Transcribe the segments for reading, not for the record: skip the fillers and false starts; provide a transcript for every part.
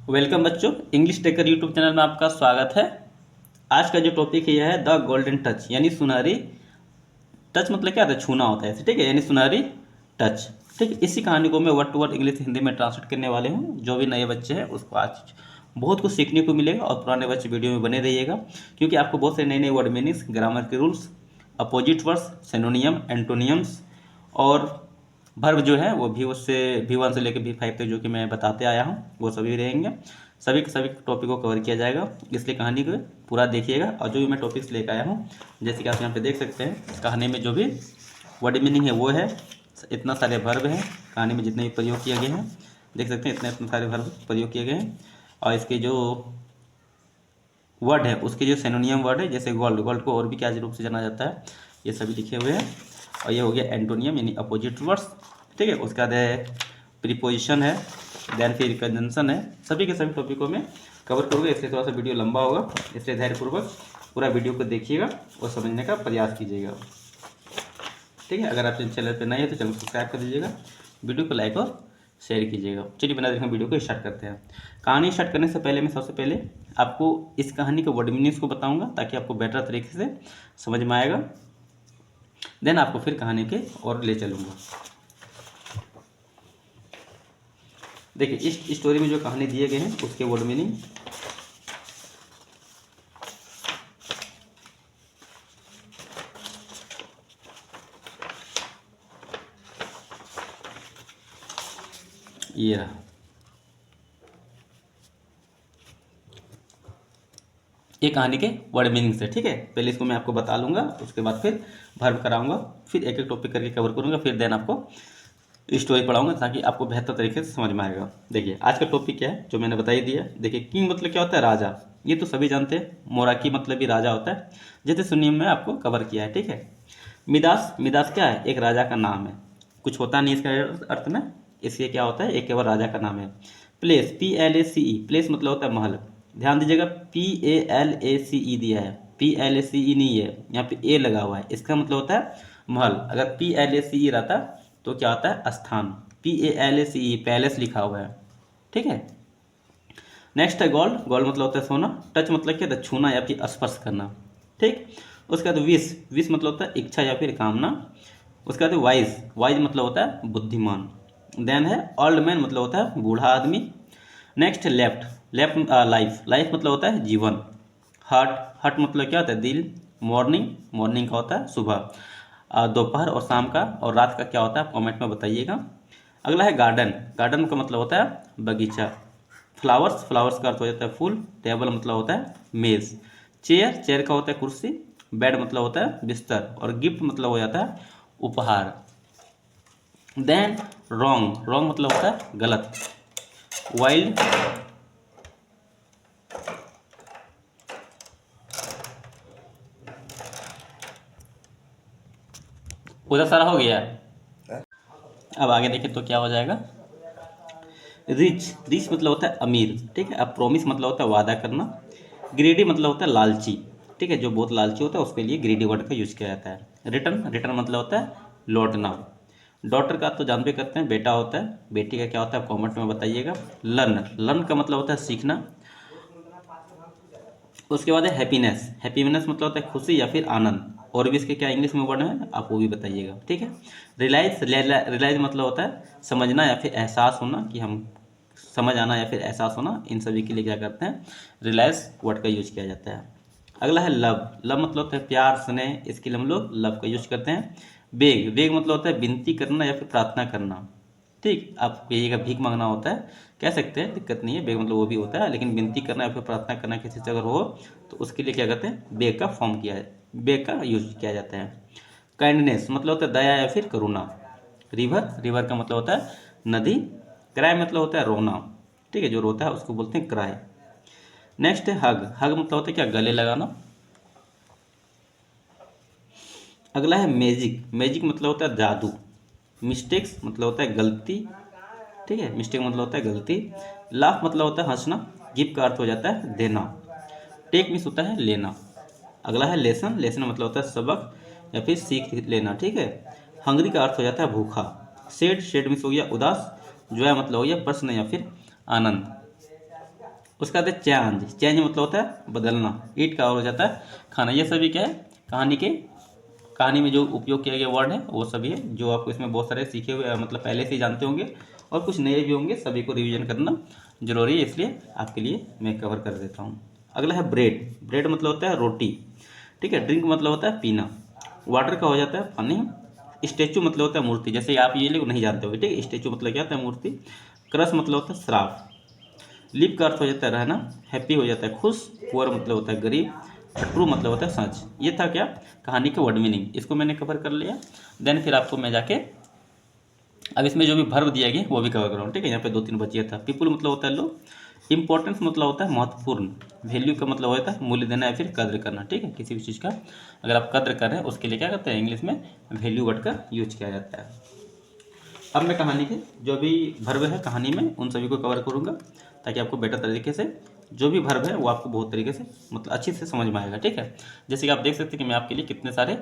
Welcome बच्चों, English taker YouTube channel में आपका स्वागत है। आज का जो टॉपिक है यह है द गोल्डन टच, यानी सुनहरी टच। मतलब क्या होता है? छूना होता है, ठीक है, यानी सुनहरी टच। ठीक है, इसी कहानी को मैं word to word English Hindi में ट्रांसलेट करने वाले हूँ। जो भी नए बच्चे हैं उसको आज बहुत कुछ सीखने को मिलेगा और पुराने बच्चे वीडियो में बने रहिएगा, क्योंकि आपको बहुत से नए नए वर्ड मीनिंग्स, ग्रामर के रूल्स, अपोजिट वर्ड्स, सिनोनियम, एंटोनियम्स और वर्ब जो है वो V1 से लेकर V5 तक जो कि मैं बताते आया हूँ वो सभी रहेंगे। सभी के सभी टॉपिक को कवर किया जाएगा, इसलिए कहानी को पूरा देखिएगा। और जो भी मैं टॉपिक्स लेकर आया हूँ, जैसे कि आप यहाँ पे देख सकते हैं, कहानी में जो भी वर्ड मीनिंग है वो है। इतना सारे वर्ब हैं कहानी में, जितने भी प्रयोग किए गए हैं, देख सकते हैं इतने सारे वर्ब प्रयोग किए गए हैं। और इसके जो वर्ड है उसके जो सिनोनियम वर्ड है, जैसे गोल्ड, गोल्ड को और भी क्या रूप से जाना जाता है, ये सभी लिखे हुए हैं। और ये हो गया एंटोनियम यानी अपोजिट वर्ड्स। ठीक है, उसके बाद है प्रीपोजिशन है, देन फिर कंजंक्शन है। सभी के सभी टॉपिकों में कवर करूँगा, इसलिए थोड़ा सा वीडियो लंबा होगा, इसलिए धैर्यपूर्वक पूरा वीडियो को देखिएगा और समझने का प्रयास कीजिएगा। ठीक है, अगर आप चैनल पर नए हैं तो चैनल को सब्सक्राइब कर दीजिएगा, वीडियो को लाइक और शेयर कीजिएगा। चलिए बिना देखे वीडियो को स्टार्ट करते हैं। कहानी स्टार्ट करने से पहले मैं सबसे पहले आपको इस कहानी के वर्ड मीनिंग्स को बताऊंगा, ताकि आपको बेटर तरीके से समझ में आएगा। देन आपको फिर कहानी के और ले चलूँगा। देखिए, इस स्टोरी में जो कहानी दिए गए हैं उसके वर्ड मीनिंग। ये रहा, ये कहानी के वर्ड मीनिंग से। ठीक है, पहले इसको मैं आपको बता लूँगा, उसके बाद फिर वर्ब कराऊंगा, फिर एक एक टॉपिक करके कवर करूँगा, फिर देन आपको स्टोरी पढ़ाऊंगा, ताकि आपको बेहतर तरीके से समझ में आएगा। देखिए, आज का टॉपिक क्या है जो मैंने बता ही दिया। देखिए, किंग मतलब क्या होता है? राजा। ये तो सभी जानते हैं। मोराकी मतलब भी राजा होता है, जैसे सुनिए में आपको कवर किया है। ठीक है, मिदास, मिदास क्या है? एक राजा का नाम है, कुछ होता नहीं इसका अर्थ में, इसलिए क्या होता है? एक केवल राजा का नाम है। प्लेस, PLACE, प्लेस मतलब होता है महल। ध्यान दीजिएगा, PALACE दिया है, PLACE नहीं है, यहाँ पे ए लगा हुआ है, इसका मतलब होता है महल। अगर PLACE रहता तो क्या होता है? स्थान। PALACE, पैलेस लिखा हुआ है। ठीक है, नेक्स्ट है गोल्ड। गोल्ड मतलब होता है सोना। टच मतलब क्या था? छूना या फिर स्पर्श करना। ठीक, उसके बाद विश, विश मतलब होता है इच्छा या फिर कामना। उसके बाद वाइज, वाइज मतलब होता है बुद्धिमान। देन है ओल्ड मैन, मतलब होता है बूढ़ा आदमी। Next left, left life, life मतलब होता है जीवन। हर्ट, हर्ट मतलब क्या होता है? दिल। मॉर्निंग, मॉर्निंग का होता है सुबह। दोपहर और शाम का और रात का क्या होता है? आप कमेंट में बताइएगा। अगला है गार्डन, गार्डन का मतलब होता है बगीचा। फ्लावर्स, फ्लावर्स का अर्थ हो जाता है फूल। टेबल मतलब होता है मेज। चेयर, चेयर का होता है कुर्सी। बेड मतलब होता है बिस्तर। और गिफ्ट मतलब हो जाता है उपहार। देन रॉन्ग, रॉन्ग मतलब होता है गलत। वाइल्ड, उधर सारा हो गया। अब आगे देखें तो क्या हो जाएगा? रिच, रिच मतलब होता है अमीर। ठीक है, अब प्रॉमिस मतलब होता है वादा करना। ग्रीडी मतलब होता है लालची। ठीक है, जो बहुत लालची होता है उसके लिए ग्रीडी वर्ड का यूज किया जाता है। रिटर्न, रिटर्न मतलब होता है लौटना। डॉटर का तो जानते करते हैं बेटा होता है, बेटी का क्या होता है कमेंट में बताइएगा। लर्न, लर्न का मतलब होता है सीखना। उसके बाद है हैप्पीनेस, हैप्पीनेस मतलब होता है खुशी या फिर आनंद। और भी इसके क्या इंग्लिश में वर्ड है आप वो भी बताइएगा। ठीक है, रियलाइज, रियलाइज मतलब होता है समझना या फिर एहसास होना, कि हम समझ आना या फिर एहसास होना। इन सभी के लिए क्या करते हैं? रियलाइज वर्ड का यूज किया जाता है। अगला है लव, लव मतलब होता है प्यार, स्नेह, इसके लिए हम लोग लव का यूज करते हैं। बेग, बेग मतलब होता है विनती करना या फिर प्रार्थना करना। ठीक, आप कहिएगा भीख मांगना होता है, कह सकते हैं, दिक्कत नहीं है। बेग मतलब वो भी होता है, लेकिन विनती करना या फिर प्रार्थना करना किसी से अगर हो तो उसके लिए क्या करते हैं? बेग का फॉर्म किया है, बेग का यूज किया जाता है। काइंडनेस मतलब होता है दया या फिर करुणा। रिवर, रिवर का मतलब होता है नदी। क्राई मतलब होता है रोना। ठीक है, जो रोता है उसको बोलते हैं क्राई। नेक्स्ट है हग, हग मतलब होता है क्या? गले लगाना। अगला है मैजिक, मैजिक मतलब होता है जादू। मिस्टेक्स मतलब होता है गलती। ठीक है, मिस्टेक मतलब होता है गलती। लाफ मतलब होता है हंसना। गिव का अर्थ हो जाता है देना। टेक मीन्स होता है लेना। अगला है लेसन, लेसन मतलब होता है सबक या फिर सीख लेना। ठीक है, हंगरी का अर्थ हो जाता है भूखा। शेड, शेड मीन्स हो गया उदास। जॉय मतलब हो गया प्रश्न या फिर आनंद। उसका आता है चेंज, चेंज मतलब होता है बदलना, ईट का और हो जाता है खाना। ये सभी क्या है कहानी में जो उपयोग किया गया वर्ड है वो सभी है, जो आपको इसमें बहुत सारे सीखे हुए मतलब पहले से ही जानते होंगे और कुछ नए भी होंगे, सभी को रिवीजन करना जरूरी है, इसलिए आपके लिए मैं कवर कर देता हूँ। अगला है ब्रेड, ब्रेड मतलब होता है रोटी, ठीक है। ड्रिंक मतलब होता है पीना, वाटर का हो जाता है पानी। स्टेचू मतलब होता है मूर्ति, जैसे आप ये लोग नहीं जानते होगे, ठीक है। स्टेचू मतलब क्या होता है मूर्ति। क्रश मतलब होता है श्राप। लिप का अर्थ हो जाता है रहना, हैप्पी हो जाता है खुश, पुअर मतलब होता है गरीब, ट्रू मतलब होता है सच। ये था क्या कहानी के वर्ड मीनिंग, इसको मैंने कवर कर लिया। देन फिर आपको मैं जाके अब इसमें जो भी वर्ब दिया गया वो भी कवर कर रहा हूँ, ठीक है। यहाँ पे 2-3 बचिए था। पीपुल मतलब होता है लोग, इंपॉर्टेंस मतलब होता है महत्वपूर्ण, वैल्यू का मतलब होता है मूल्य देना या फिर कद्र करना, ठीक है। किसी भी चीज़ का अगर आप कद्र कर रहे हैं उसके लिए क्या करते हैं इंग्लिश में वैल्यू वर्ड का यूज किया जाता है। अब मैं कहानी के जो भी वर्ब है कहानी में उन सभी को कवर करूँगा, ताकि आपको बेटर तरीके से जो भी वर्ब है वो आपको बहुत तरीके से मतलब अच्छे से समझ में आएगा, ठीक है। जैसे कि आप देख सकते हैं कि मैं आपके लिए कितने सारे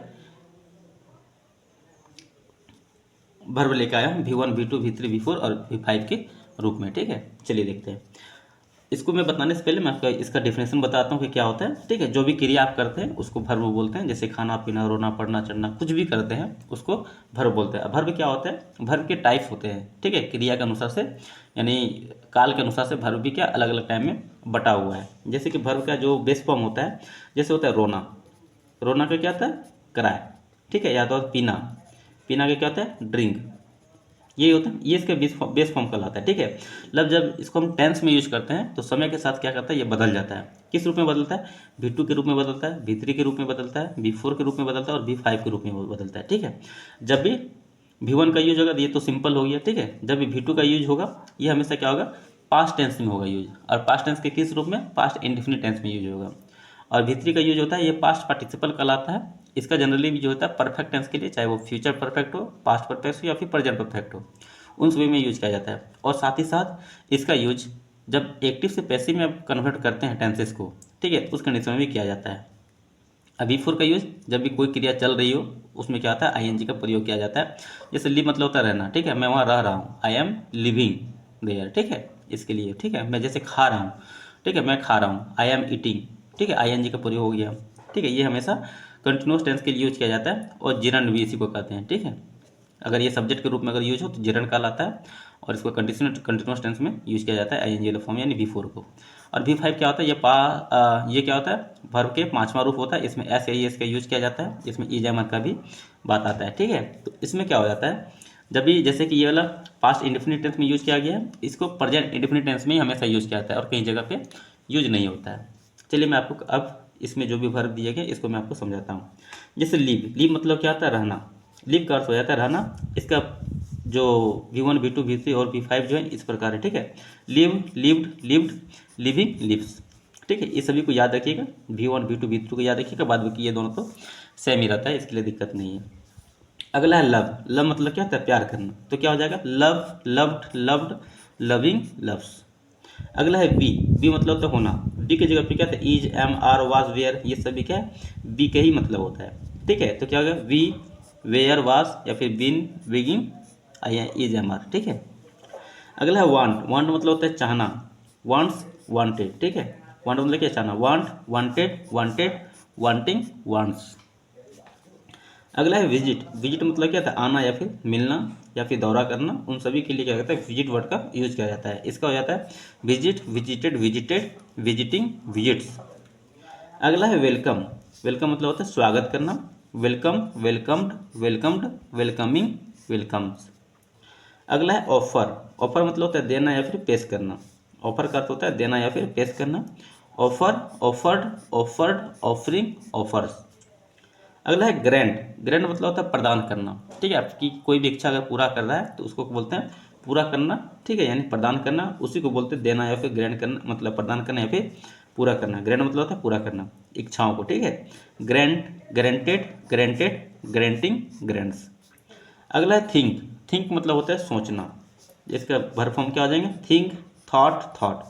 वर्ब लेकर आया हूँ V1 V2 V3 V4 और V5 के रूप में, ठीक है। चलिए देखते हैं। इसको मैं बताने से पहले मैं आपका इसका डेफिनेशन बताता हूँ कि क्या होता है, ठीक है। जो भी क्रिया आप करते हैं उसको वर्ब बोलते हैं, जैसे खाना पीना रोना पढ़ना चढ़ना कुछ भी करते हैं उसको वर्ब बोलते हैं। वर्ब क्या होता है, वर्ब के टाइप्स होते हैं, ठीक है। क्रिया के अनुसार से यानी काल के अनुसार से वर्ब भी क्या अलग अलग टाइम में बटा हुआ है। जैसे कि वर्ब का जो बेस फॉर्म होता है, जैसे होता है रोना, रोना का क्या होता है क्राई, ठीक है। या तो पीना, पीना का क्या होता है ड्रिंक, ये होता है, ये इसके बेस फॉर्म कहलाता है, ठीक है। मतलब जब इसको हम टेंस में यूज करते हैं तो समय के साथ क्या करता है ये बदल जाता है। किस रूप में बदलता है, V2 के रूप में बदलता है, V3 के रूप में बदलता है, V4 के रूप में बदलता है और V5 के रूप में बदलता है, ठीक है। जब भी V1 का यूज होगा ये तो सिंपल हो गया, ठीक है। जब भी V2 का यूज होगा ये हमेशा क्या होगा पास्ट टेंस में होगा यूज, और पास्ट टेंस के किस रूप में पास्ट इंडेफिनिट टेंस में यूज होगा। और V3 का यूज होता है ये पास्ट पार्टिसिपल कहलाता है। इसका जनरली भी जो होता है परफेक्ट टेंस के लिए, चाहे वो फ्यूचर परफेक्ट हो, पास्ट परफेक्ट हो या फिर प्रेजेंट परफेक्ट हो, उन सभी में यूज किया जाता है। और साथ ही साथ इसका यूज जब एक्टिव से पैसिव में आप कन्वर्ट करते हैं टेंसेस को, ठीक है, उस कंडीशन में भी किया जाता है। अभी फोर का यूज जब भी कोई क्रिया चल रही हो उसमें क्या होता है आईएनजी का प्रयोग किया जाता है। जैसे लिव मतलब होता है रहना, ठीक है, मैं वहाँ रह रहा हूँ, आई एम लिविंग देयर, ठीक है, इसके लिए, ठीक है। मैं जैसे खा रहा हूँ, ठीक है, मैं खा रहा हूँ, आई एम ईटिंग, ठीक है, आईएनजी का प्रयोग हो गया, ठीक है। ये हमेशा कंटिन्यूस टेंस के लिए यूज किया जाता है और जिरन भी इसी को कहते हैं, ठीक है। अगर ये सब्जेक्ट के रूप में अगर यूज हो तो जिरन कहलाता है और इसको कंटिन्यूस टेंस में यूज किया जाता है आईएनजी वाला फॉर्म यानी V4 को। और V5 क्या होता है ये क्या होता है वर्ब के पांचवा रूप होता है, इसमें एस या एस का यूज किया जाता है, इसमें ईजमर का भी बात आता है, ठीक है। तो इसमें क्या हो जाता है जब भी जैसे कि ये वाला पास्ट इंडेफिनिट टेंस में यूज किया गया है, इसको प्रेजेंट इंडेफिनिट टेंस में ही हमेशा यूज किया जाता है और कई जगह पे यूज नहीं होता है। चलिए मैं आपको अब इसमें जो भी वर्ब दिए गए इसको मैं आपको समझाता हूँ। जैसे लीव, लीव मतलब क्या होता है रहना, लीव का अर्थ हो जाता है रहना। इसका जो V1 V2 V3 और V5 जो है इस प्रकार है, ठीक है। Live, lived, lived, living, lives, ठीक है। ये सभी को याद रखिएगा, V1 V2 V3 को याद रखिएगा, बाद में कि ये दोनों तो सेम ही रहता है, इसके लिए दिक्कत नहीं है। अगला है लव, लव मतलब क्या होता है प्यार करना, तो क्या हो जाएगा love, loved, loved, loving, loves. अगला है बी, बी मतलब होता है होना, बी की जगह पे क्या था is, am, are, was, were, ये सभी क्या है बी के ही मतलब होता है, ठीक है। तो क्या होगा वी, वेयर, वाज या फिर been, begin, is, am, are, ठीक है। अगला है वांट, वांट मतलब होता है चाहना, वांट्स, वांटेड, ठीक है। वांट मतलब क्या चाहना, want, wanted, wanted, wanting, wants. अगला है विजिट, विजिट मतलब क्या था आना या फिर मिलना या फिर दौरा करना, उन सभी के लिए क्या कहता है विजिट वर्ड का यूज किया जाता है। इसका हो जाता है visit, visited, visited, visiting, visits. अगला है वेलकम, वेलकम मतलब होता है स्वागत करना, welcome, welcomed, welcomed, welcoming, welcomes. अगला है ऑफर, ऑफर मतलब होता है देना या फिर पेश करना, ऑफर का अर्थ होता है देना या फिर पेश करना, offer, offered, offered, offering, offers. अगला है ग्रैंड, ग्रैंड मतलब होता है प्रदान करना, ठीक है। आपकी कोई भी इच्छा अगर पूरा कर रहा है तो उसको बोलते हैं पूरा करना, ठीक है, यानी प्रदान करना, उसी को बोलते हैं देना या फिर ग्रैंड करना, मतलब प्रदान करना या फिर पूरा करना। ग्रैंड मतलब होता है पूरा करना इच्छाओं को, ठीक है। ग्रैंड, ग्रैंटेड, ग्रैंटेड, ग्रैंटिंग, ग्रैंड्स। अगला है थिंक, थिंक मतलब होता है सोचना, इसका वर्ब फॉर्म क्या हो जाएंगे think, thought, thought,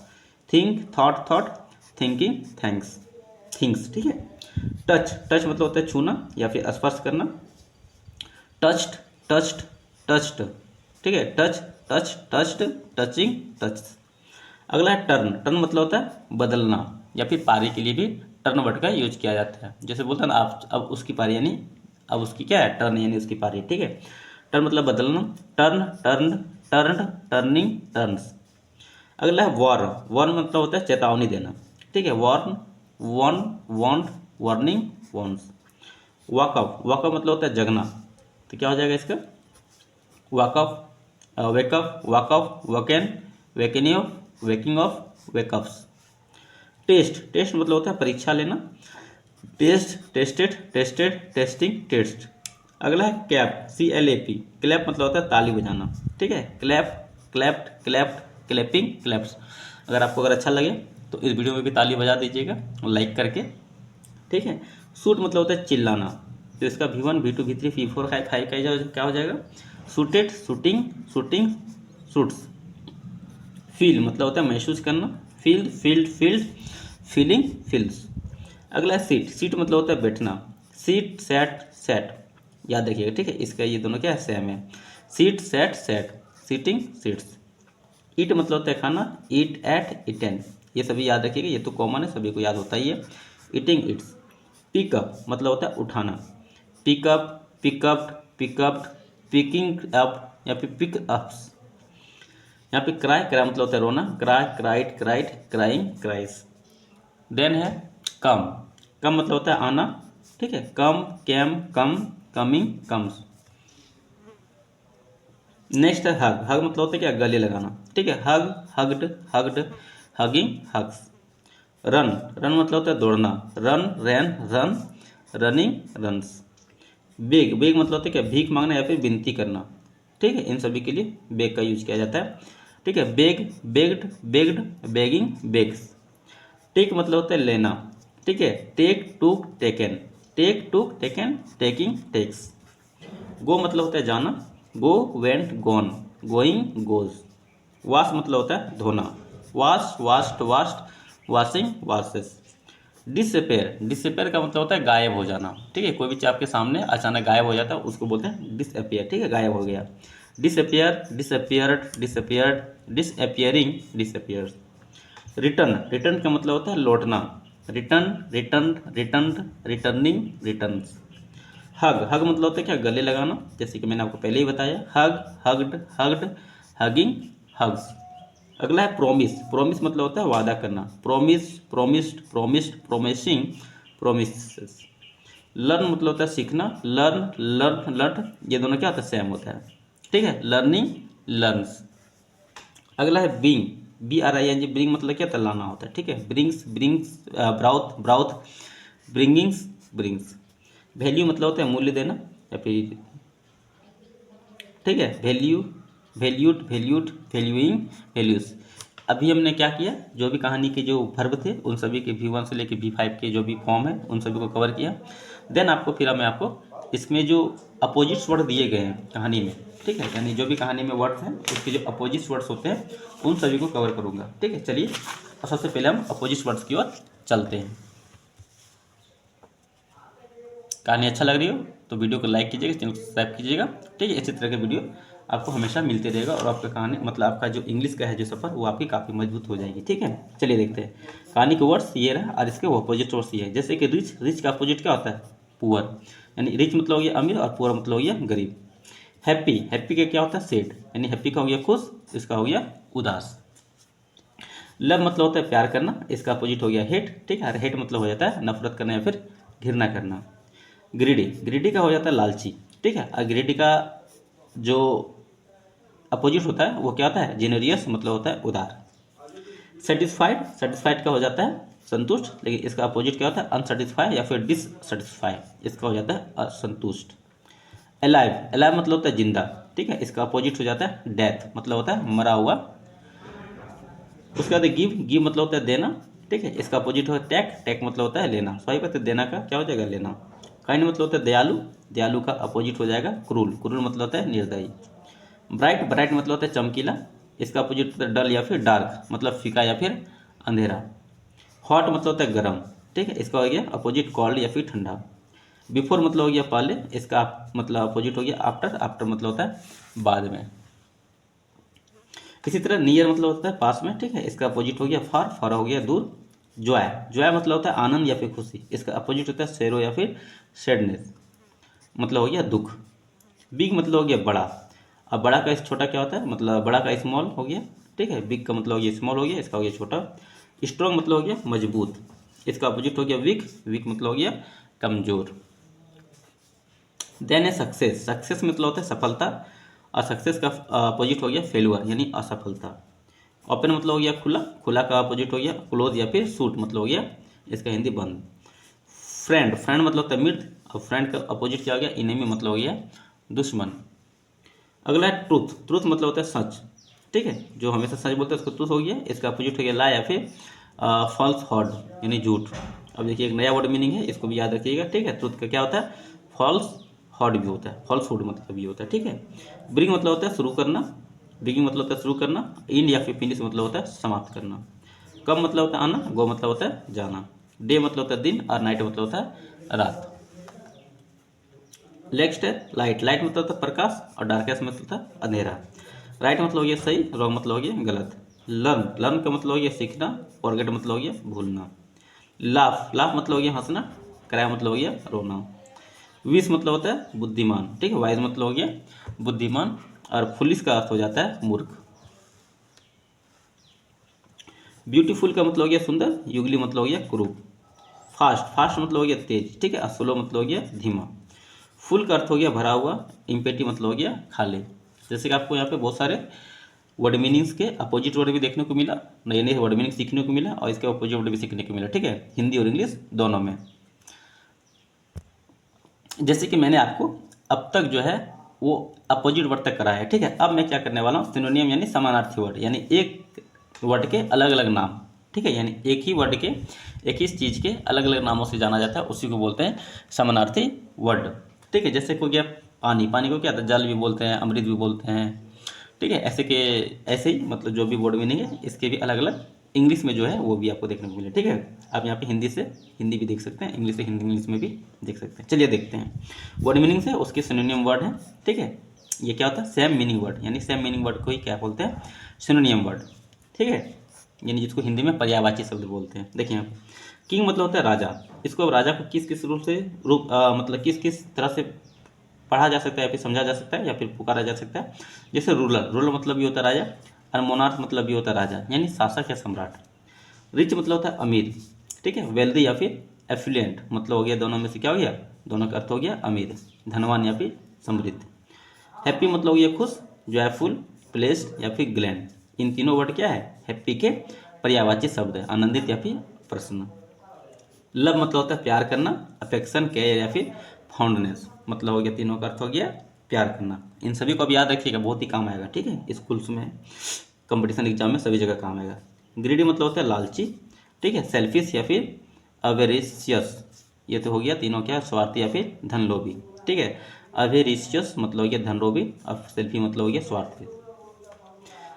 think, thought, thought, thinking, thanks, things, ठीक है। टच, टच मतलब होता है छूना या फिर स्पर्श करना, टच्ड, टच्ड, टच्ड, ठीक है, touch, touch, touched, touching, touch. अगला है टर्न। टर्न मतलब होता है बदलना, या फिर पारी के लिए भी टर्न वर्ड का यूज किया जाता है। जैसे बोलते हैं ना आप अब उसकी पारी, यानी अब उसकी क्या है, टर्न, यानी उसकी पारी, ठीक है। टर्न मतलब बदलना, turn, turn, turn, turning, turns. अगला है वार्न। वार्न मतलब होता है चेतावनी देना, ठीक है। Warn, warn, warn, warning, warns. Woke up, woke up मतलब होता है जगना, तो क्या हो जाएगा इसका, woke up, wake up, woke up, woken, woken off, waking off, वेकअप्स। टेस्ट, टेस्ट मतलब होता है परीक्षा लेना, test, tested, tested, testing, test. अगला है कैप, CLAP। क्लैप मतलब होता है ताली बजाना, ठीक है। Clap, clapped, clapped, clapping, claps. अगर आपको अगर अच्छा लगे तो इस वीडियो में भी ताली बजा दीजिएगा लाइक करके, ठीक है। शूट मतलब होता है चिल्लाना, तो इसका V1, V2, V3, V4, V5 का क्या हो जाएगा, shooted, shooting, shooting, shoots. Feel मतलब होता है महसूस करना, field, field, field, feeling, fields. अगला है सीट। सीट मतलब होता है बैठना, सीट, सेट, सेट, याद रखिएगा, ठीक है। इसका ये दोनों क्या है, सेम है। Seat, set, set, seating, seats. Eat मतलब होता है खाना, ईट, एट, इटेन, ये सभी याद रखिएगा, ये तो कॉमन है, सभी को याद होता ही है। Eating, it's. पिकअप मतलब होता है उठाना, pickup, pickup, pickup, picking up या फिर पिक अप्स। यहाँ पे क्राई, क्राई मतलब होता है रोना, cry, cried, cried, crying, cries. Then है कम। कम मतलब होता है आना, ठीक है। Come, came, come, coming, comes. Next है हग। हग मतलब होता है क्या, गले लगाना, ठीक है। Hug, hugged, hugged, hugging, hugs. Run, run मतलब होता है दौड़ना, run, ran, run, running, runs. Beg, beg मतलब होता है क्या, भीख मांगना या फिर विनती करना, ठीक है। इन सभी के लिए बेग का यूज किया जाता है, ठीक है। Beg, begged, begged, begging, begs. Take मतलब होता है लेना, ठीक है। Take, took, taken, take, took, taken, taking, takes. Go मतलब होता है जाना, go, went, gone, going, goes. Wash मतलब होता है धोना, wash, washed, washed, washing, washes. Disappear, disappear का मतलब होता है गायब हो जाना, ठीक है। कोई भी चीज़ आपके सामने अचानक गायब हो जाता है उसको बोलते हैं डिसअपेयर, ठीक है, गायब हो गया। Disappear, disappeared, disappeared, disappearing, disappears. Return, return का मतलब होता है लौटना, return, return, return, returning, returns. Hug, hug मतलब होता है क्या, गले लगाना, जैसे कि मैंने आपको पहले ही बताया, हग, हग्ड, हग्ड, हगिंग, हग्स। अगला है प्रोमिस। प्रोमिस मतलब होता है वादा करना, promise, promised, promised, promising, promises. Learn मतलब होता है सीखना, लर्न, लर्न, लर्न, ये दोनों क्या होता है, सेम होता है, ठीक है। Learning, learns. अगला है बिंग। BRING, ब्रिंग मतलब क्या, लाना होता है, ठीक है। Brings, brings, brought, brought, bringings, brings. Value मतलब होता है मूल्य देना या फिर, ठीक है। Value, valued, valued, valuing, values. अभी हमने क्या किया, जो भी कहानी के जो वर्ब थे उन सभी के V1 से लेकर V5 के जो भी फॉर्म है उन सभी को कवर किया। देन आपको फिर मैं आपको इसमें जो अपोजिट्स वर्ड दिए गए हैं कहानी में, ठीक है, यानी जो भी कहानी में वर्ड्स हैं उसके जो अपोजिट्स वर्ड्स होते हैं उन सभी को कवर करूँगा, ठीक है। चलिए और सबसे पहले हम अपोजिट्स वर्ड्स की ओर चलते हैं। कहानी अच्छा लग रही हो तो वीडियो को लाइक कीजिएगा, चैनल को सब्सक्राइब कीजिएगा, ठीक है। इसी तरह के वीडियो आपको हमेशा मिलते रहेगा और आपका कहानी मतलब आपका जो इंग्लिश का है जो सफ़र वो आपकी काफ़ी मजबूत हो जाएगी, ठीक है। चलिए देखते हैं कहानी के वर्ड्स ये रहा और इसके अपोजिट वर्ड्स ये है। जैसे कि रिच, रिच का अपोजिट क्या होता है, पुअर, यानी रिच मतलब हो गया अमीर और पुअर मतलब हो गया गरीब। हैप्पी, हैप्पी का क्या होता है, सैड, यानी हैप्पी का हो गया खुश, इसका हो गया उदास। लव मतलब होता है प्यार करना, इसका अपोजिट हो गया हेट, ठीक है। हेट मतलब हो जाता है नफरत करना या फिर घृणा करना। ग्रीडी, ग्रीडी का हो जाता है लालची, ठीक है। और ग्रीडी का जो अपोजिट होता है वो क्या होता है, जेनरियस मतलब होता है उदार। सेटिस्फाइड, सेटिस्फाइड का हो जाता है संतुष्ट, लेकिन इसका अपोजिट क्या होता है, अनसेटिस्फाइड या फिर डिससेटिस्फाइड, इसका हो जाता है असंतुष्ट। अलाइव, अलाइव मतलब होता है जिंदा, ठीक है। इसका अपोजिट हो जाता है डेथ, मतलब होता है मरा हुआ। उसके बाद गिव, गिव मतलब होता है देना, ठीक है। इसका अपोजिट होता है टेक, टेक मतलब होता है लेना, सही बात है, देना का क्या हो जाएगा, लेना। काइंड मतलब होता है दयालु, दयालु का अपोजिट हो जाएगा क्रूल, क्रूल मतलब होता है निर्दयी। ब्राइट, ब्राइट मतलब होता है चमकीला, इसका अपोजिट होता है डल या फिर डार्क, मतलब फीका या फिर अंधेरा। हॉट मतलब होता है गर्म, ठीक है। इसका हो गया अपोजिट कोल्ड या फिर ठंडा। बिफोर मतलब हो गया पहले, इसका मतलब अपोजिट हो गया आफ्टर, आफ्टर मतलब होता है बाद में। इसी तरह नियर मतलब होता है पास में, ठीक है, इसका अपोजिट हो गया फार, फार हो गया दूर। जॉय, जॉय मतलब होता है आनंद या फिर खुशी, इसका अपोजिट होता है सैरो या फिर सैडनेस, मतलब हो गया दुख। बिग मतलब हो गया बड़ा, अब बड़ा का इस छोटा क्या होता है, मतलब बड़ा का स्मॉल हो गया, ठीक है। बिग का मतलब हो गया स्मॉल हो गया, इसका हो गया छोटा। स्ट्रॉन्ग मतलब हो गया मजबूत, इसका अपोजिट हो गया वीक, वीक मतलब हो गया कमजोर। देन है सक्सेस, सक्सेस मतलब होता है सफलता, और सक्सेस का अपोजिट हो गया फेलुअर यानी असफलता। ओपन मतलब हो गया खुला, खुला का अपोजिट हो गया क्लोज या फिर सूट, मतलब हो गया इसका हिंदी बंद। फ्रेंड, फ्रेंड मतलब होता है मित्र, और फ्रेंड का अपोजिट क्या हो गया इनेमी, मतलब हो गया दुश्मन। अगला है ट्रूथ, ट्रूथ मतलब होता है सच, ठीक है, जो हमेशा सच बोलते हैं उसको ट्रूथ हो गया, इसका अपोजिट हो गया ला या फिर फॉल्स हॉर्ड यानी झूठ। अब देखिए एक नया वर्ड मीनिंग है, इसको भी याद रखिएगा, ठीक है। ट्रूथ का क्या होता है फॉल्स हॉर्ड भी होता है, फॉल्स हुड मतलब भी होता है, ठीक है। ब्रिंग मतलब होता है शुरू करना, बिगिंग मतलब होता है शुरू करना, इन या फिर फिनिश मतलब होता है समाप्त करना। कम मतलब होता है आना, गो मतलब होता है जाना। डे मतलब होता है दिन, और नाइट मतलब होता है रात। नेक्स्ट है लाइट, लाइट मतलब होता है प्रकाश, और डार्कनेस मतलब होता है अंधेरा। राइट मतलब हो गया सही, रॉन्ग मतलब हो गया गलत। लर्न, लर्न का मतलब हो गया सीखना, फॉरगेट मतलब हो गया भूलना। लाफ, लाफ मतलब हो गया हंसना, क्राई मतलब हो गया रोना। विस मतलब होता है बुद्धिमान, ठीक है, वाइज मतलब हो गया बुद्धिमान, और फुलिस का अर्थ हो जाता है मूर्ख। ब्यूटीफुल का मतलब हो गया सुंदर, युगली मतलब हो गया कुरूप। फास्ट, फास्ट मतलब हो गया तेज, ठीक है, और स्लो मतलब हो गया धीमा। फुल का अर्थ हो गया भरा हुआ, इम्पेटी मतलब हो गया खाली। जैसे कि आपको यहाँ पे बहुत सारे वर्ड मीनिंग्स के अपोजिट वर्ड भी देखने को मिला, नए नए वर्ड मीनिंग सीखने को मिला, और इसके अपोजिट वर्ड भी सीखने को मिला, ठीक है, हिंदी और इंग्लिश दोनों में। जैसे कि मैंने आपको अब तक जो है वो अपोजिट वर्ड तक कराया है, ठीक है। अब मैं क्या करने वाला हूँ सिनोनियम यानी समानार्थी वर्ड, यानी एक वर्ड के अलग अलग नाम, ठीक है, यानी एक ही वर्ड के एक ही चीज़ के अलग अलग नामों से जाना जाता है, उसी को बोलते हैं समानार्थी वर्ड, ठीक है। जैसे हो गया पानी, पानी को क्या होता है जल भी बोलते हैं, अमृत भी बोलते हैं, ठीक है। ऐसे ही मतलब जो भी वर्ड मीनिंग है इसके भी अलग अलग इंग्लिश में जो है वो भी आपको देखने को मिले, ठीक है। आप यहाँ पे हिंदी से हिंदी भी देख सकते हैं, इंग्लिश से हिंदी इंग्लिश में भी देख सकते हैं। चलिए देखते हैं वर्ड मीनिंग से उसके सिनोनियम वर्ड है, ठीक है। ये क्या होता है सेम मीनिंग वर्ड, यानी सेम मीनिंग वर्ड को ही क्या बोलते हैं सिनोनियम वर्ड, ठीक है, यानी जिसको हिंदी में पर्यायवाची शब्द बोलते हैं। देखिए यहाँ किंग मतलब होता है राजा, इसको राजा को किस किस रूप से मतलब किस किस तरह से पढ़ा जा सकता है या फिर समझा जा सकता है या फिर पुकारा जा सकता है। जैसे रूलर, रूलर मतलब भी होता है राजा, और मोनार्क मतलब भी होता है राजा यानी शासक या सम्राट। रिच मतलब होता है अमीर, ठीक है। वेल्दी या फिर एफिलियंट मतलब हो गया दोनों में से क्या हो गया, दोनों का अर्थ हो गया अमीर, धनवान या फिर समृद्ध। हैप्पी मतलब हो गया खुश, जॉयफुल, प्लेस्ड या फिर ग्लैड। इन तीनों वर्ड क्या है हैप्पी के पर्यायवाची शब्द है, आनंदित या फिर प्रसन्न। लव मतलब होता है प्यार करना, अफेक्शन, केयर या फिर फाउंडनेस, मतलब हो गया तीनों का अर्थ हो गया प्यार करना। इन सभी को अब याद रखिएगा, बहुत ही काम आएगा, ठीक है, स्कूल्स में कंपटीशन एग्जाम में सभी जगह काम आएगा। ग्रीडी मतलब होता है लालची, ठीक है। सेल्फिश या फिर अवेरिशियस, ये तो हो गया तीनों क्या स्वार्थी या फिर धनलोभी, ठीक है। अवेरिशियस मतलब हो गया धनलोभी, और सेल्फी मतलब हो गया स्वार्थी।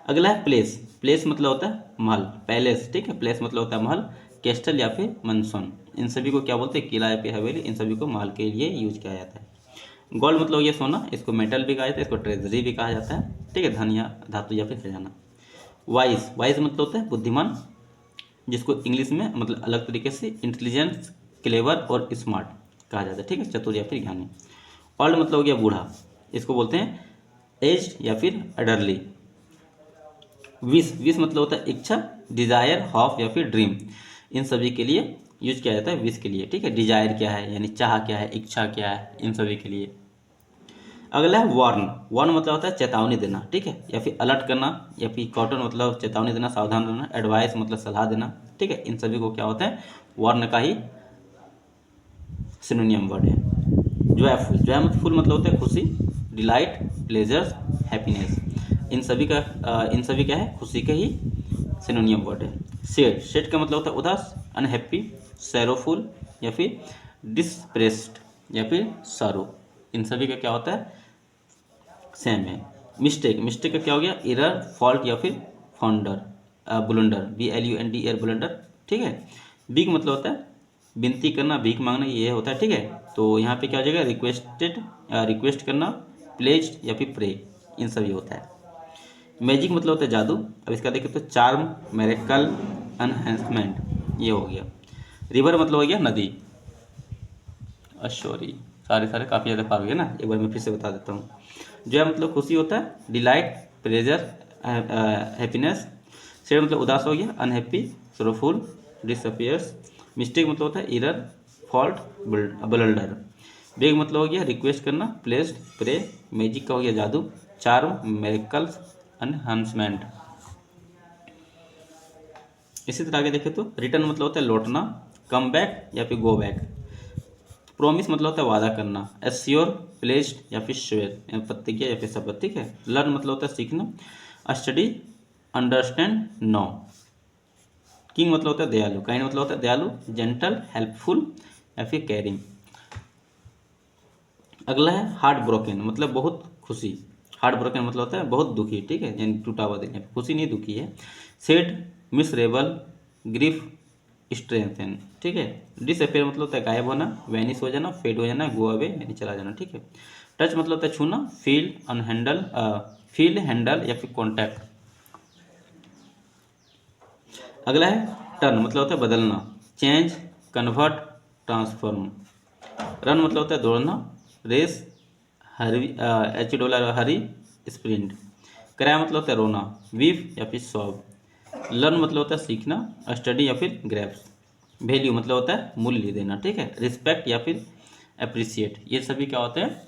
अगला है प्लेस, प्लेस मतलब होता है महल, पैलेस, ठीक है, प्लेस मतलब होता है महल, कैस्टल या फिर मनसन, इन सभी को क्या बोलते हैं किला या फिर हवेली, इन सभी को महल के लिए यूज किया जाता है। गोल्ड मतलब हो गया सोना, इसको मेटल भी कहा जाता है, इसको ट्रेजरी भी कहा जाता है, ठीक है, धन या धातु या फिर खजाना। वाइज, वाइज मतलब होता है बुद्धिमान, जिसको इंग्लिश में मतलब अलग तरीके से इंटेलिजेंस, क्लेवर और स्मार्ट कहा जाता है, ठीक है, चतुर या फिर ज्ञानी। ओल्ड मतलब हो गया बूढ़ा, इसको बोलते हैं एज्ड या फिर एडरली। विश, विश मतलब होता है इच्छा, डिजायर, हॉफ या फिर ड्रीम, इन सभी के लिए यूज किया जाता है विश के लिए, ठीक है। डिजायर क्या है यानी चाह क्या है, इच्छा क्या है, इन सभी के लिए। अगला है वार्न, वार्न मतलब होता है चेतावनी देना, ठीक है, या फिर अलर्ट करना, या फिर कॉटन मतलब चेतावनी देना, सावधान रहना। एडवाइस मतलब सलाह देना, ठीक है, इन सभी को क्या होता है वार्न का ही सिनोनियम वर्ड है। जॉयफुल, जॉयफुल मतलब होता है खुशी, डिलाइट, प्लेजर्स, हैप्पीनेस, इन सभी क्या है खुशी के ही सिनोनियम वर्ड है। सेड, सेड का मतलब होता है उदास, अनहैप्पी, सैरोफुल या फिर डिस्प्रेस्ड या फिर सारो, इन सभी का क्या होता है सेम है। मिस्टेक, मिस्टेक का क्या हो गया एरर, फॉल्ट या फिर फाउंडर, ब्लंडर, BLUNDR ब्लंडर, ठीक है। बिग मतलब होता है विनती करना, भीख मांगना, ये होता है, ठीक है। तो यहाँ पे क्या हो जाएगा रिक्वेस्टेड, रिक्वेस्ट करना, प्लेज या फिर प्रे, इन सभी होता है। मैजिक मतलब होता है जादू। अब इसका देखें तो चार्म, मेरेकल, एनहेंसमेंट, ये हो गया। रिवर मतलब हो गया नदी। सॉरी, सारे काफ़ी ज़्यादा पार हो गया ना, एक बार मैं फिर से बता देता हूँ। जो है मतलब खुशी होता है, डिलाइट, प्लेजर, हैप्पीनेस। सैड मतलब उदास हो गया, अनहैप्पी, सोरोफुल, डिसअपियर्स। मिस्टेक मतलब होता है एरर, फॉल्ट, ब्लंडर। बेग मतलब हो गया रिक्वेस्ट करना, प्लेस्ड, प्रे। मैजिक का हो गया जादू, चार्म, मेरेकल्स, एनहांसमेंट। इसी तरह आगे देखें तो रिटर्न मतलब होता है लौटना, कम बैक या फिर गो बैक। प्रोमिस मतलब होता है वादा करना, एश्योर, प्लेस्ड या फिर श्योर, प्रतिज्ञा या फिर शपथ, ठीक है। लर्न मतलब होता है सीखना, स्टडी, अंडरस्टैंड, नो। किंग मतलब होता है दयालु, काइंड मतलब होता है दयालु, जेंटल, हेल्पफुल या फिर केयरिंग। अगला है हार्ट ब्रोकन मतलब बहुत खुशी। हार्ट ब्रोकन मतलब होता है बहुत दुखी, ठीक है, यानी टूटा हुआ दिल है, खुशी नहीं दुखी है। सेड, मिसरेबल, ग्रीफ, स्ट्रेंथन, ठीक है। डिसअपेयर मतलब होता है गायब होना, वैनिश हो जाना, फेड हो जाना, गो अवे यानी चला जाना, ठीक है। टच मतलब होता है छूना, फील, अनहैंडल, फील, हैंडल या फिर कॉन्टैक्ट। अगला है टर्न मतलब होता है बदलना, चेंज, कन्वर्ट, ट्रांसफॉर्म। रन मतलब होता है दौड़ना, रेस, हरी, $H हरी, स्प्रिंट। क्रय मतलब होता है रोना, वीफ या फिर सॉब। लर्न मतलब होता है सीखना, स्टडी या फिर ग्रैप्स। वैल्यू मतलब होता है मूल्य देना, ठीक है। रिस्पेक्ट या फिर अप्रिसिएट, ये सभी क्या होते हैं,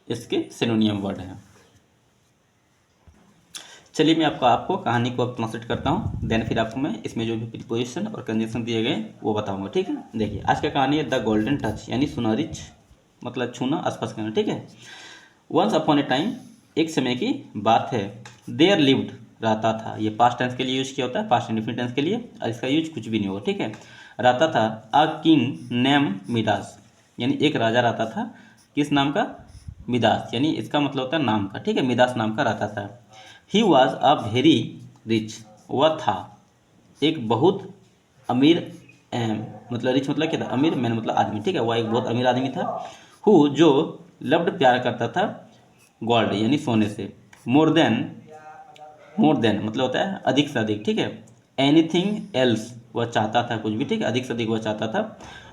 इसके सिनोनियम वर्ड हैं। चलिए मैं आपको कहानी को अब ट्रांसलेट करता हूँ, देन फिर आपको मैं इसमें जो भी प्रीपोजिशन और कंजंक्शन दिए गए वो बताऊंगा, ठीक है। देखिए आज का कहानी है द गोल्डन टच, यानी सुनहरी मतलब छूना, स्पर्श करना, ठीक है। वंस अपॉन ए टाइम, एक समय की बात है, देयर लिव्ड रहता था, ये पास्ट टेंस के लिए यूज किया होता है, पास्ट इंडेफिनिट टेंस के लिए, और इसका यूज कुछ भी नहीं होगा, ठीक है। रहता था अ किंग नेम मिडास, यानी एक राजा रहता था, किस नाम का, मिदास, यानी इसका मतलब होता है नाम का, ठीक है, मिदास नाम का रहता था। He was a very rich, वह था एक बहुत अमीर, मतलब रिच मतलब क्या था, अमीर, मैंने मतलब आदमी, ठीक है, वह एक बहुत अमीर आदमी था। हु जो लव्ड प्यार करता था गोल्ड यानी सोने से, मोर देन, मोर देन मतलब होता है अधिक से अधिक, ठीक है। एनीथिंग एल्स वह चाहता था कुछ भी, ठीक है, अधिक से अधिक वह चाहता था,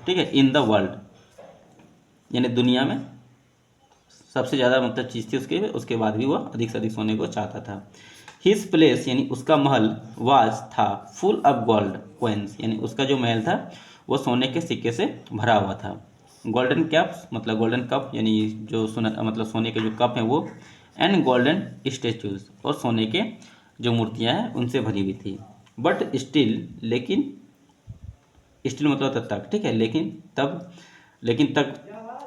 ठीक है। इन द वर्ल्ड यानी दुनिया में सबसे ज़्यादा मतलब चीज़ थी उसके, उसके बाद भी वह अधिक से अधिक सोने को चाहता था। हिज प्लेस यानी उसका महल, वाज था, फुल ऑफ गोल्ड कॉइन्स यानी उसका जो महल था वो सोने के सिक्के से भरा हुआ था। गोल्डन कैप्स मतलब गोल्डन कप, यानी जो सोना मतलब सोने के जो कप हैं वो, एंड गोल्डन स्टेचूज और सोने के जो मूर्तियां हैं उनसे भरी हुई थी। बट स्टिल लेकिन, स्टिल मतलब तब तक, ठीक है, लेकिन तब, लेकिन तक,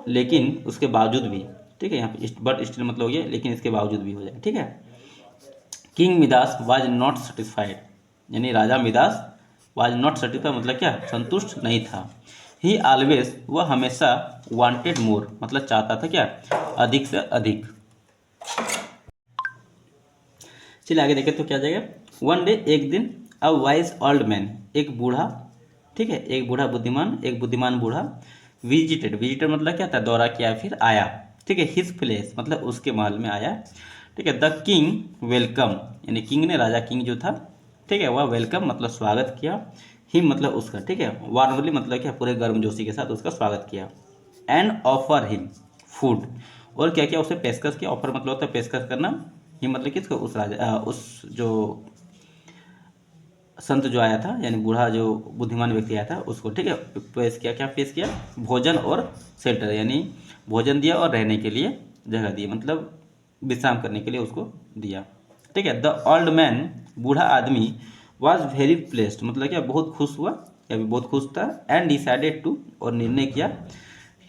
लेकिन उसके बावजूद भी, ठीक है, यहाँ पे बट स्टिल मतलब हो गया लेकिन इसके बावजूद भी हो जाए, ठीक है। King Midas was not satisfied, यानी राजा मिदास वाज नॉट सेटिस्फाइड मतलब क्या, संतुष्ट नहीं था। ही ऑलवेज वह हमेशा वांटेड मोर मतलब चाहता था क्या, अधिक से अधिक। चलिए आगे देखें तो क्या जाएगा। वन डे एक दिन, अ वाइज ओल्ड मैन एक बूढ़ा, ठीक है, एक बूढ़ा बुद्धिमान, एक बुद्धिमान बूढ़ा, विजिटेड, विजिटेड मतलब क्या था, दौरा किया फिर आया, ठीक है। हिज प्लेस मतलब उसके महल में आया, ठीक है। द किंग वेलकम यानी किंग ने, राजा किंग जो था, ठीक है, वह वेलकम मतलब स्वागत किया, हिम मतलब उसका, ठीक है, वार्मली मतलब क्या पूरे गर्मजोशी के साथ उसका स्वागत किया। एंड ऑफर हिम फूड, और क्या क्या उसे पेशकश किया, ऑफर मतलब होता है पेशकश करना, ये मतलब किसको, उस राजा उस जो संत जो आया था यानी बूढ़ा जो बुद्धिमान व्यक्ति आया था उसको, ठीक है, पेश किया, क्या पेश किया, भोजन और शेल्टर, यानी भोजन दिया और रहने के लिए जगह दी, मतलब विश्राम करने के लिए उसको दिया, ठीक है। द ओल्ड मैन बूढ़ा आदमी वॉज वेरी प्लेस्ड मतलब क्या बहुत खुश हुआ या भी बहुत खुश था, एंड डिसाइडेड टू और निर्णय किया,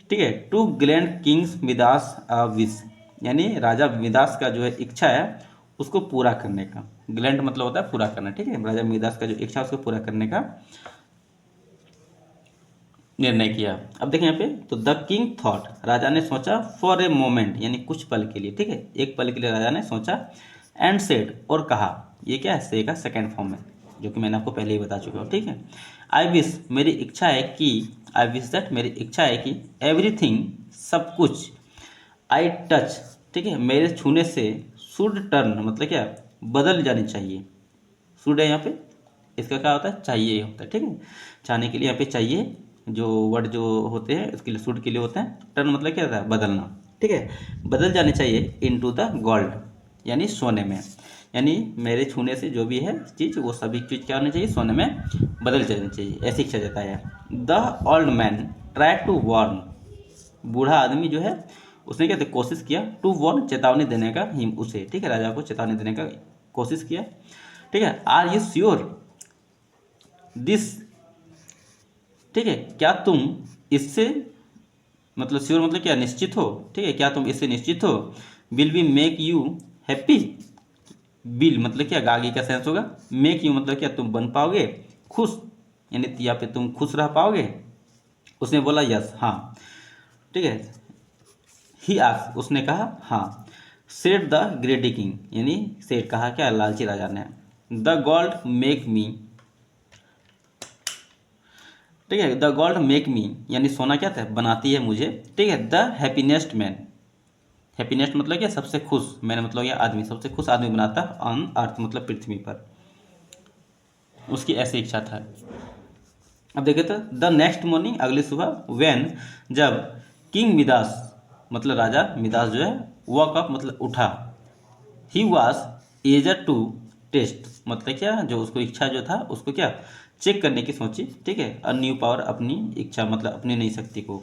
ठीक है, to grant kings Midas wish, यानी राजा मिदास का जो है इच्छा है उसको पूरा करने का, ग्लैंड मतलब होता है पूरा करना, ठीक है, राजा मिदास का जो इच्छा है उसको पूरा करने का निर्णय किया। अब देखें यहाँ पे तो द किंग थॉट, राजा ने सोचा, फॉर ए मोमेंट यानी कुछ पल के लिए, ठीक है, एक पल के लिए राजा ने सोचा, एंड सेड और कहा, ये क्या है, से का सेकेंड फॉर्म है जो कि मैंने आपको पहले ही बता चुका हूँ, ठीक है। आई विश मेरी इच्छा है कि, आई विश दैट मेरी इच्छा है कि, एवरीथिंग सब कुछ, आई टच, ठीक है, मेरे छूने से, शुड टर्न मतलब क्या बदल जानी चाहिए। शुड है यहाँ पे, इसका क्या होता है, चाहिए होता है, ठीक है। चाहने के लिए यहाँ पे चाहिए जो वर्ड जो होते हैं उसके लिए शुड के लिए होता है। टर्न मतलब क्या होता है, बदलना, ठीक है। बदल जाने चाहिए इनटू द गोल्ड, यानी सोने में, यानी मेरे छूने से जो भी है चीज़ वो सभी चीज़ क्या होनी चाहिए, सोने में बदल जानी चाहिए, ऐसी इच्छा जताया। The old man try to warn, बूढ़ा आदमी जो है उसने क्या कोशिश किया, टू वार्न चेतावनी देने का, हिम उसे, ठीक है, राजा को चेतावनी देने का कोशिश किया, ठीक है। आर यू श्योर दिस, ठीक है, क्या तुम इससे, मतलब श्योर मतलब क्या, निश्चित हो, ठीक है, क्या तुम इससे निश्चित हो, will be make you happy, will मतलब क्या, आगे का सेंस होगा, मेक यू मतलब क्या, तुम बन पाओगे खुश, यानी या पे तुम खुश रह पाओगे। उसने बोला यस, हाँ, ठीक है। ही आस्क, उसने कहा हाँ। सेड द ग्रेडी किंग, यानी सेड कहा क्या, लालची राजा ने। द गोल्ड मेक मी, ठीक है, द गोल्ड मेक मी, यानी सोना क्या था, बनाती है मुझे, ठीक है। द हैप्पीनेस्ट मैन, हैप्पीनेस्ट मतलब क्या, सबसे खुश, मैंने मतलब यह आदमी, सबसे खुश आदमी बनाता ऑन अर्थ मतलब पृथ्वी पर, उसकी ऐसी इच्छा था। अब देखे तो द नेक्स्ट मॉर्निंग, अगली सुबह, व्हेन जब किंग मिदास मतलब राजा मिदास जो है, वॉक अप मतलब उठा, he was eager to taste मतलब क्या, जो उसको इच्छा जो था उसको क्या चेक करने की सोची, ठीक है। अ न्यू पावर, अपनी इच्छा मतलब अपनी नई शक्ति को।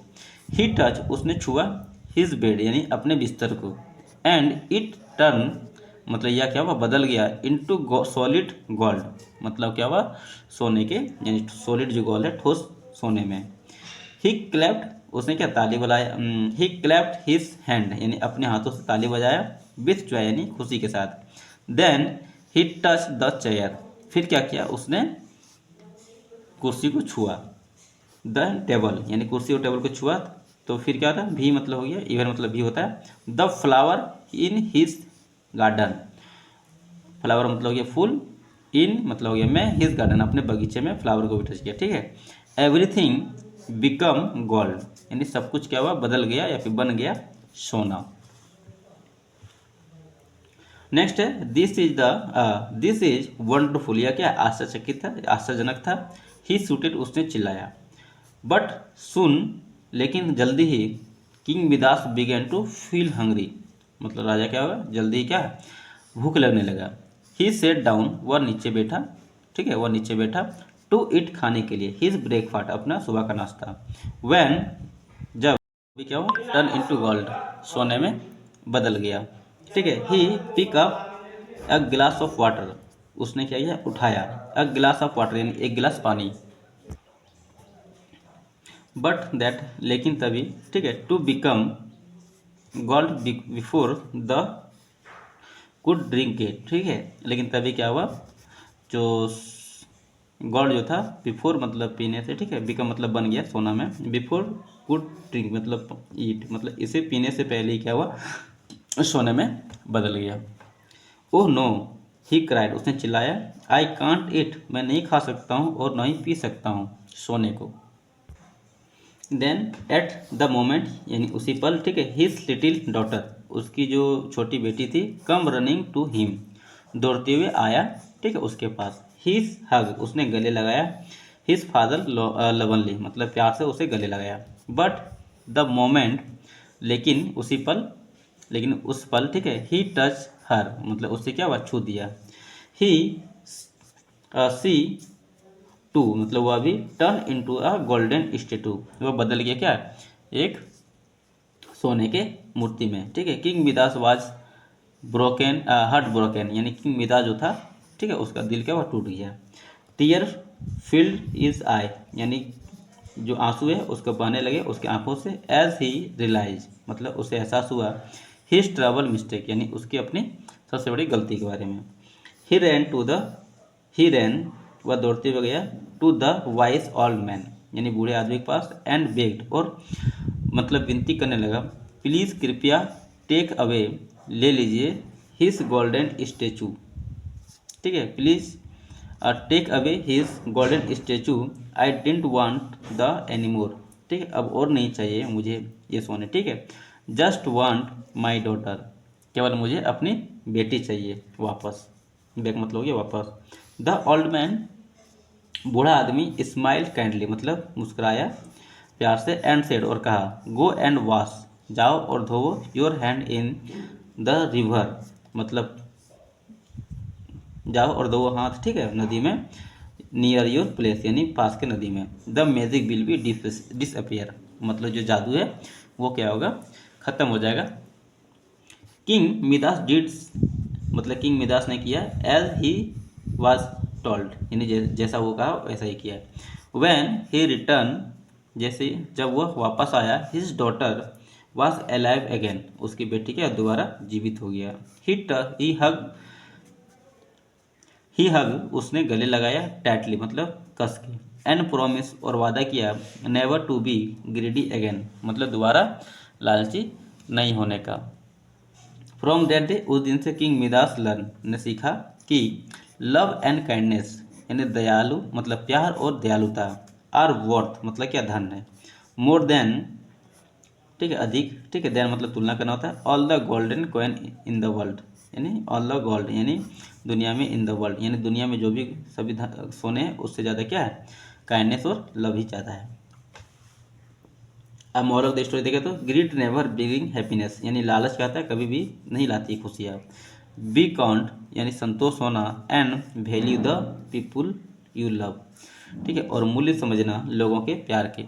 ही टच, उसने छुआ, हिज बेड यानी अपने बिस्तर को, एंड इट टर्न मतलब यह क्या हुआ, बदल गया, इनटू सॉलिड गोल्ड मतलब क्या हुआ, सोने के, यानी सॉलिड जो गोल्ड है, ठोस सोने में। ही क्लैप्ड, उसने क्या ताली बजाया, ही क्लैप्ड हिज हैंड यानी अपने हाथों से ताली बजाया, विथ जॉय यानी खुशी के साथ। Then he touch the chair, फिर क्या किया उसने, कुर्सी को छुआ, द टेबल यानी कुर्सी और टेबल को छुआ, तो फिर क्या था, भी मतलब हो गया, इवन मतलब भी होता है। The flower in his garden, flower मतलब हो गया फूल, इन मतलब हो गया मैं, हिज गार्डन अपने बगीचे में फ्लावर को भी टच किया, ठीक है। एवरीथिंग बिकम गोल्ड, यानी सब कुछ क्या हुआ, बदल गया या फिर बन गया सोना। नेक्स्ट है दिस इज वंडरफुल, या क्या आश्चर्यचकित था, आश्चर्यजनक था। ही शूटेड, उसने चिल्लाया। बट सुन, लेकिन जल्दी ही, King Midas began to feel hungry, मतलब राजा क्या हुआ, जल्दी ही क्या भूख लगने लगा। ही सेट डाउन, वह नीचे बैठा, ठीक है, वह नीचे बैठा, टू ईट खाने के लिए, हिज ब्रेकफास्ट अपना सुबह का नाश्ता। व्हेन जब भी क्या हुआ, टर्न इनटू गोल्ड, सोने में बदल गया, ठीक है। ही पिक अप अ गिलास ऑफ वाटर, उसने क्या किया, उठाया, अ गिलास ऑफ वाटर यानी एक गिलास पानी। बट दैट, लेकिन तभी, ठीक है, to become gold before the could drink it, ठीक है, लेकिन तभी क्या हुआ, जो गोल्ड जो था, बिफोर मतलब पीने से, ठीक है, बिकम मतलब बन गया सोना में, बिफोर कुड ड्रिंक मतलब ईट मतलब इसे पीने से पहले ही क्या हुआ, सोने में बदल गया। ओह नो, ही क्राइड, उसने चिल्लाया, आई कांट इट, मैं नहीं खा सकता हूँ और नहीं पी सकता हूँ सोने को। देन एट द मोमेंट यानी उसी पल, ठीक है, हिज लिटिल डॉटर, उसकी जो छोटी बेटी थी, कम रनिंग टू हिम, दौड़ते हुए आया, ठीक है, उसके पास। हिज हग, उसने गले लगाया, हिज फादर लवनली मतलब प्यार से उसे गले लगाया। बट द मोमेंट, लेकिन उसी पल, लेकिन उस पल, ठीक है, ही टच हर मतलब उससे क्या हुआ, छू दिया। ही सी टू मतलब वह भी टर्न इनटू अ गोल्डन स्टेटू, वह बदल गया क्या, एक सोने के मूर्ति में, ठीक है। King Midas was broken, heart broken यानी किंग मिदास जो था, ठीक है, उसका दिल क्या वह टूट गया। टीयर फिल्ड इज आई, यानी जो आंसू है उसको बहने लगे उसके आंखों से। एज ही रियलाइज मतलब उसे एहसास हुआ, हिज ट्रबल मिस्टेक यानी उसकी अपनी सबसे बड़ी गलती के बारे में। ही रैन टू द, ही रैन वह दौड़ते हुए गया, to the wise old man यानी बूढ़े आदमी के पास, एंड बेग्ड और मतलब विनती करने लगा, प्लीज़ कृपया टेक अवे ले लीजिए हिज गोल्डन स्टेचू, ठीक है, please take away his golden statue, I didn't want the anymore, ठीक है, अब और नहीं चाहिए मुझे ये सोने, ठीक है। जस्ट वांट माई डॉटर, केवल मुझे अपनी बेटी चाहिए वापस। बैक मतलब हो गया वापस। द ओल्ड मैन, बूढ़ा आदमी, स्माइल काइंडली मतलब मुस्कुराया प्यार से, एंड सेड और कहा, गो एंड वॉश, जाओ और धोवो, your hand in the river मतलब जाओ और धोवो हाथ, ठीक है, नदी में, नियर योर प्लेस यानी पास के नदी में, the magic will be disappear मतलब जो जादू है वो क्या होगा, खत्म हो जाएगा। किंग मिदास डिड्स मतलब किंग मिदास ने किया, एज ही वाज टोल्ड यानी जैसा वो कहा वैसा ही किया। व्हेन ही रिटर्न जैसे जब वह वापस आया, his daughter was alive again उसकी बेटी क्या दोबारा जीवित हो गया। ही हग उसने गले लगाया, टाइटली मतलब कस के, एंड प्रोमिस और वादा किया, never to be greedy again मतलब दोबारा लालची नहीं होने का। फ्रॉम दैट डे उस दिन से किंग मिदास लर्न ने सीखा कि लव एंड काइंडनेस यानी दयालु मतलब प्यार और दयालुता, आर वर्थ मतलब क्या धन है, मोर देन ठीक है अधिक, ठीक है, देन मतलब तुलना करना होता है, all the golden coin in the world यानी ऑल द गोल्ड यानी दुनिया में, इन द वर्ल्ड यानी दुनिया में जो भी सभी सोने हैं उससे ज़्यादा क्या है, काइंडनेस और लव ही ज़्यादा है। अब मोरल ऑफ द स्टोरी देखें तो ग्रीड नेवर ब्रिंग हैप्पीनेस यानी लालच क्या होता है कभी भी नहीं लाती खुशियाँ। बी काउंट यानी संतोष होना, and value the people you love, ठीक है, और मूल्य समझना लोगों के प्यार के।